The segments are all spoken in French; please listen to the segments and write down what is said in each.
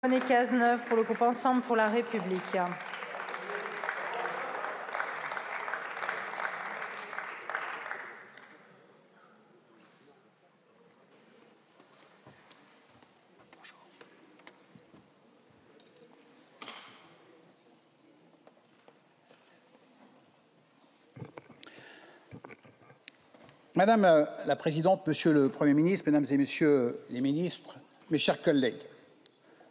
René Cazeneuve pour le groupe Ensemble pour la République. Madame la Présidente, Monsieur le Premier ministre, Mesdames et Messieurs les ministres, mes chers collègues,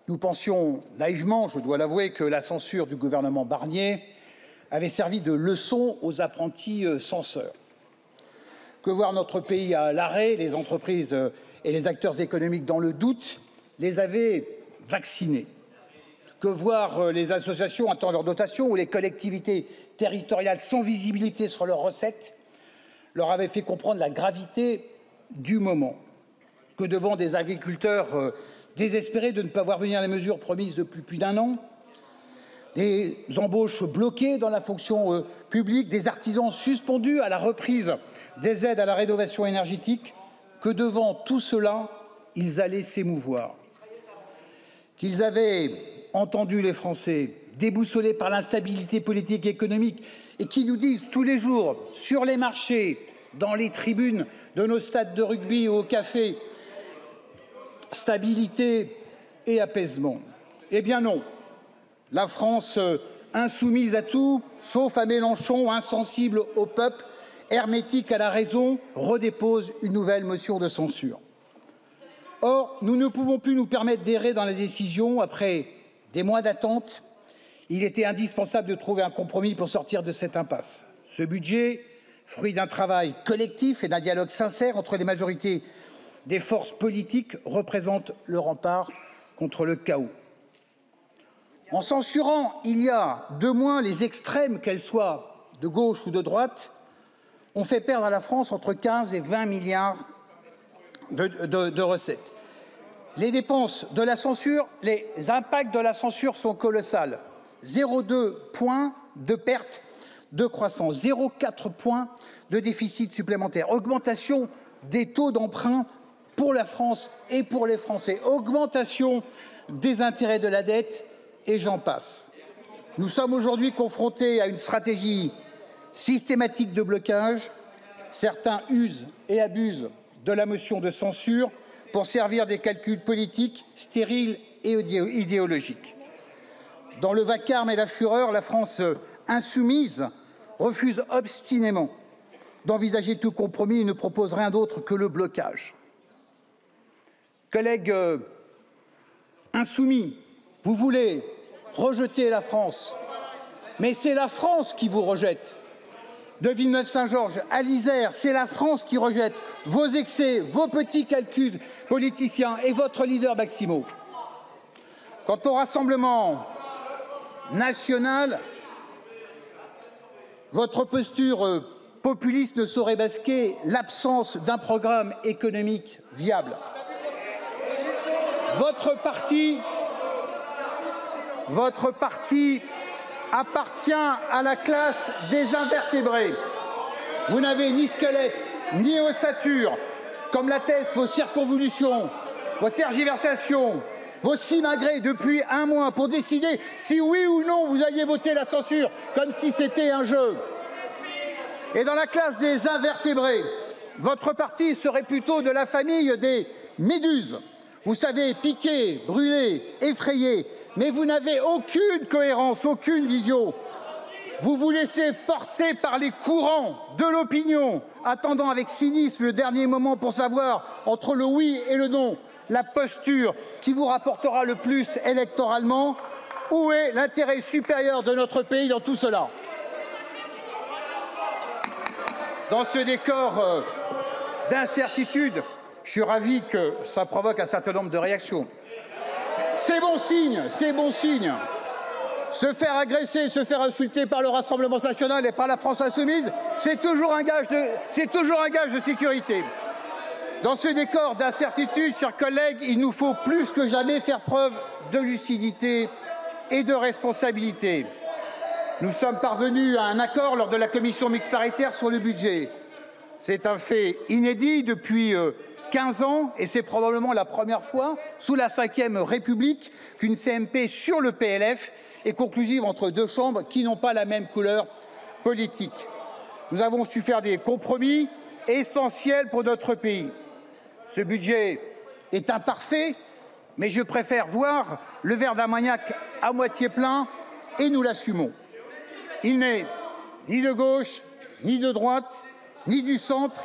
nous pensions naïvement, je dois l'avouer, que la censure du gouvernement Barnier avait servi de leçon aux apprentis censeurs. Que voir notre pays à l'arrêt, les entreprises et les acteurs économiques dans le doute, les avaient vaccinés. Que voir les associations attendre leur dotation ou les collectivités territoriales sans visibilité sur leurs recettes leur avait fait comprendre la gravité du moment. Que devant des agriculteurs désespérés de ne pas voir venir les mesures promises depuis plus d'un an, des embauches bloquées dans la fonction publique, des artisans suspendus à la reprise des aides à la rénovation énergétique, que devant tout cela, ils allaient s'émouvoir. Qu'ils avaient entendu les Français, déboussolés par l'instabilité politique et économique, et qui nous disent tous les jours, sur les marchés, dans les tribunes de nos stades de rugby ou au café, stabilité et apaisement. Eh bien non, la France insoumise à tout, sauf à Mélenchon, insensible au peuple, hermétique à la raison, redépose une nouvelle motion de censure. Or, nous ne pouvons plus nous permettre d'errer dans la décision. Après des mois d'attente, il était indispensable de trouver un compromis pour sortir de cette impasse. Ce budget, fruit d'un travail collectif et d'un dialogue sincère entre les majorités des forces politiques, représente le rempart contre le chaos. En censurant il y a 2 mois les extrêmes, qu'elles soient de gauche ou de droite, on fait perdre à la France entre 15 et 20 milliards de recettes. Les dépenses de la censure, les impacts de la censure sont colossaux. 0,2 points de perte de croissance, 0,4 points de déficit supplémentaire, augmentation des taux d'emprunt pour la France et pour les Français, augmentation des intérêts de la dette et j'en passe. Nous sommes aujourd'hui confrontés à une stratégie systématique de blocage. Certains usent et abusent de la motion de censure pour servir des calculs politiques stériles et idéologiques. Dans le vacarme et la fureur, la France insoumise refuse obstinément d'envisager tout compromis et ne propose rien d'autre que le blocage. Collègues insoumis, vous voulez rejeter la France, mais c'est la France qui vous rejette. De Villeneuve-Saint-Georges à l'Isère, c'est la France qui rejette vos excès, vos petits calculs politiciens et votre leader Maximo. Quant au Rassemblement national, votre posture populiste ne saurait masquer l'absence d'un programme économique viable. Votre parti appartient à la classe des invertébrés. Vous n'avez ni squelette, ni ossature, comme l'attestent vos circonvolutions, vos tergiversations, vos simagrées depuis un mois pour décider si oui ou non vous alliez voter la censure, comme si c'était un jeu. Et dans la classe des invertébrés, votre parti serait plutôt de la famille des méduses. Vous savez piquer, brûler, effrayer, mais vous n'avez aucune cohérence, aucune vision. Vous vous laissez porter par les courants de l'opinion, attendant avec cynisme le dernier moment pour savoir, entre le oui et le non, la posture qui vous rapportera le plus électoralement. Où est l'intérêt supérieur de notre pays dans tout cela? Dans ce décor d'incertitude, je suis ravi que ça provoque un certain nombre de réactions. C'est bon signe, c'est bon signe. Se faire agresser, se faire insulter par le Rassemblement national et par la France insoumise, c'est toujours un gage de sécurité. Dans ce décor d'incertitude, chers collègues, il nous faut plus que jamais faire preuve de lucidité et de responsabilité. Nous sommes parvenus à un accord lors de la commission mixte paritaire sur le budget. C'est un fait inédit depuis 15 ans, et c'est probablement la première fois sous la Ve République qu'une CMP sur le PLF est conclusive entre deux chambres qui n'ont pas la même couleur politique. Nous avons su faire des compromis essentiels pour notre pays. Ce budget est imparfait, mais je préfère voir le verre d'ammoniac à moitié plein et nous l'assumons. Il n'est ni de gauche, ni de droite, ni du centre.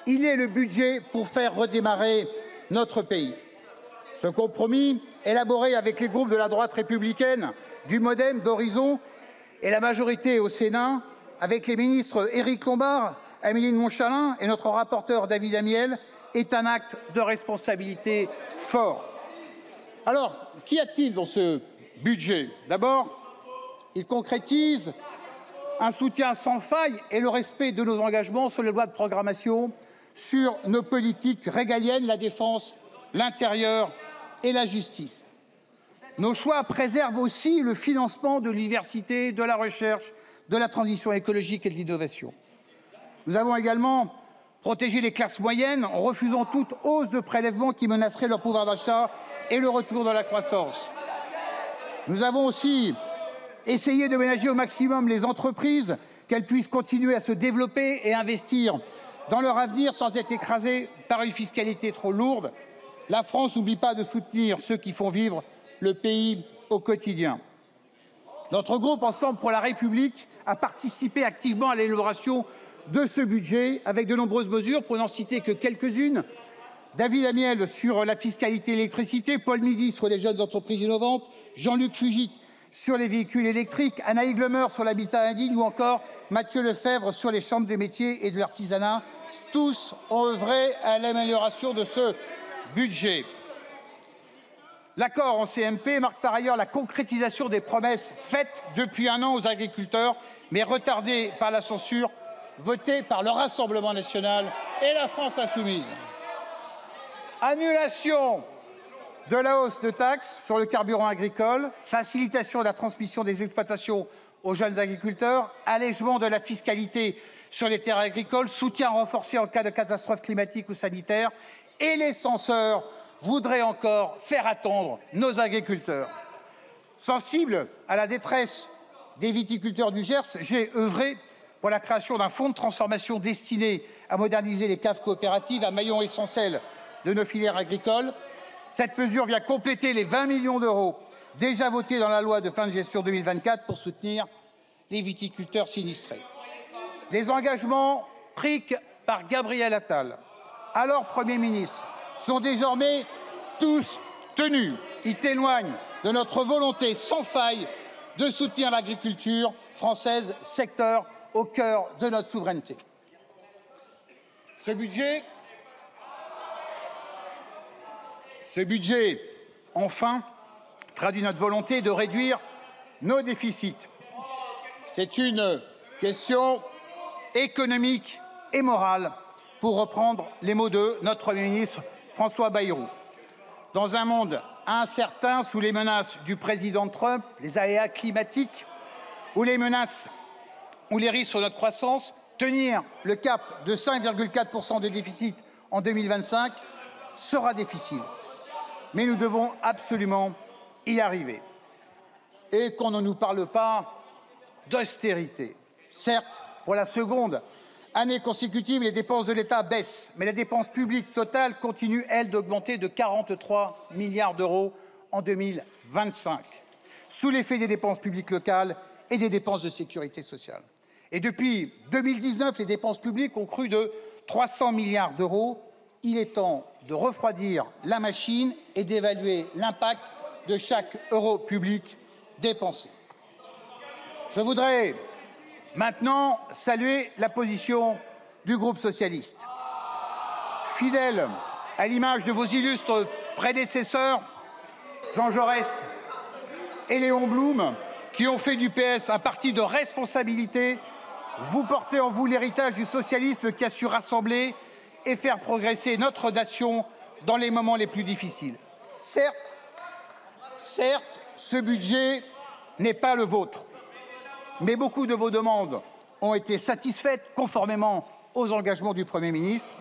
Il est le budget pour faire redémarrer notre pays. Ce compromis, élaboré avec les groupes de la droite républicaine, du MoDem, d'Horizon et la majorité au Sénat, avec les ministres Éric Lombard, Amélie de Montchalin et notre rapporteur David Amiel, est un acte de responsabilité fort. Alors, qu'y a-t-il dans ce budget? D'abord, il concrétise un soutien sans faille et le respect de nos engagements sur les lois de programmation, sur nos politiques régaliennes, la défense, l'intérieur et la justice. Nos choix préservent aussi le financement de l'université, de la recherche, de la transition écologique et de l'innovation. Nous avons également protégé les classes moyennes en refusant toute hausse de prélèvements qui menacerait leur pouvoir d'achat et le retour de la croissance. Nous avons aussi essayé de ménager au maximum les entreprises, qu'elles puissent continuer à se développer et investir dans leur avenir sans être écrasées par une fiscalité trop lourde. La France n'oublie pas de soutenir ceux qui font vivre le pays au quotidien. Notre groupe Ensemble pour la République a participé activement à l'élaboration de ce budget avec de nombreuses mesures, pour n'en citer que quelques-unes. David Amiel sur la fiscalité électricité, Paul Midi sur les jeunes entreprises innovantes, Jean-Luc Fugit sur les véhicules électriques, Anaïs Glemer sur l'habitat indigne ou encore Mathieu Lefebvre sur les chambres des métiers et de l'artisanat. Tous ont œuvré à l'amélioration de ce budget. L'accord en CMP marque par ailleurs la concrétisation des promesses faites depuis un an aux agriculteurs, mais retardées par la censure votée par le Rassemblement national et la France insoumise. Annulation de la hausse de taxes sur le carburant agricole, facilitation de la transmission des exploitations aux jeunes agriculteurs, allègement de la fiscalité sur les terres agricoles, soutien renforcé en cas de catastrophe climatique ou sanitaire, et les censeurs voudraient encore faire attendre nos agriculteurs. Sensible à la détresse des viticulteurs du Gers, j'ai œuvré pour la création d'un fonds de transformation destiné à moderniser les caves coopératives, un maillon essentiel de nos filières agricoles. Cette mesure vient compléter les 20 millions d'euros déjà votés dans la loi de fin de gestion 2024 pour soutenir les viticulteurs sinistrés. Les engagements pris par Gabriel Attal, alors Premier ministre, sont désormais tous tenus. Ils témoignent de notre volonté sans faille de soutenir l'agriculture française, secteur au cœur de notre souveraineté. Ce budget, enfin, traduit notre volonté de réduire nos déficits. C'est une question économique et morale, pour reprendre les mots de notre Premier ministre François Bayrou. Dans un monde incertain, sous les menaces du président Trump, les aléas climatiques ou les menaces ou les risques sur notre croissance, tenir le cap de 5,4% de déficit en 2025 sera difficile. Mais nous devons absolument y arriver. Et qu'on ne nous parle pas d'austérité. Certes, pour la seconde année consécutive, les dépenses de l'État baissent, mais la dépense publique totale continue, elle, d'augmenter de 43 milliards d'euros en 2025, sous l'effet des dépenses publiques locales et des dépenses de sécurité sociale. Et depuis 2019, les dépenses publiques ont cru de 300 milliards d'euros. Il est temps de refroidir la machine et d'évaluer l'impact de chaque euro public dépensé. Je voudrais maintenant saluer la position du groupe socialiste. Fidèle à l'image de vos illustres prédécesseurs, Jean Jaurès et Léon Blum, qui ont fait du PS un parti de responsabilité, vous portez en vous l'héritage du socialisme qui a su rassembler et faire progresser notre nation dans les moments les plus difficiles. Certes, ce budget n'est pas le vôtre, mais beaucoup de vos demandes ont été satisfaites conformément aux engagements du Premier ministre.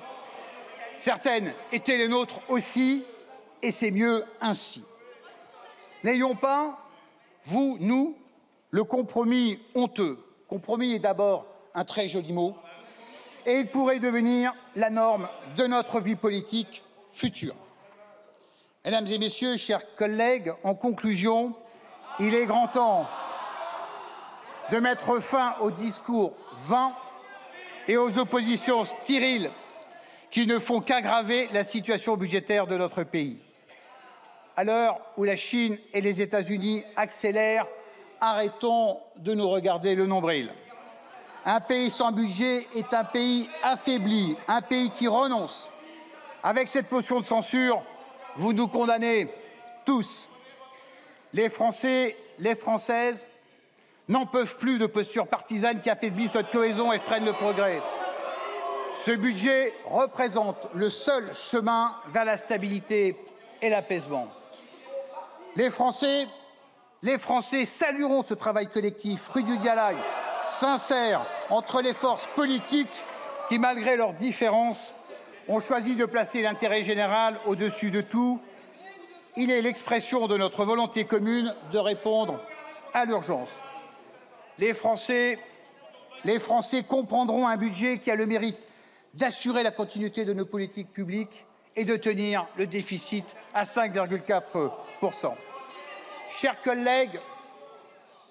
Certaines étaient les nôtres aussi, et c'est mieux ainsi. N'ayons pas, vous, nous, le compromis honteux. Compromis est d'abord un très joli mot, et il pourrait devenir la norme de notre vie politique future. Mesdames et messieurs, chers collègues, en conclusion, il est grand temps de mettre fin aux discours vains et aux oppositions stériles qui ne font qu'aggraver la situation budgétaire de notre pays. À l'heure où la Chine et les États-Unis accélèrent, arrêtons de nous regarder le nombril. Un pays sans budget est un pays affaibli, un pays qui renonce. Avec cette motion de censure, vous nous condamnez tous. Les Français, les Françaises n'en peuvent plus de postures partisanes qui affaiblissent notre cohésion et freinent le progrès. Ce budget représente le seul chemin vers la stabilité et l'apaisement. Les Français salueront ce travail collectif, fruit du dialogue sincère entre les forces politiques qui, malgré leurs différences, ont choisi de placer l'intérêt général au-dessus de tout. Il est l'expression de notre volonté commune de répondre à l'urgence. Les Français comprendront un budget qui a le mérite d'assurer la continuité de nos politiques publiques et de tenir le déficit à 5,4 %. Chers collègues,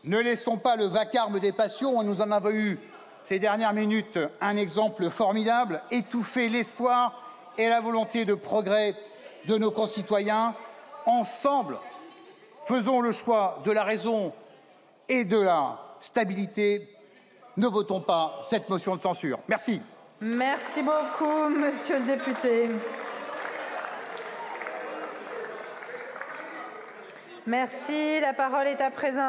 ne laissons pas le vacarme des passions, nous en avons eu ces dernières minutes un exemple formidable, étouffer l'espoir et la volonté de progrès de nos concitoyens. Ensemble, faisons le choix de la raison et de la stabilité. Ne votons pas cette motion de censure. Merci. Merci beaucoup, monsieur le député. Merci. La parole est à présent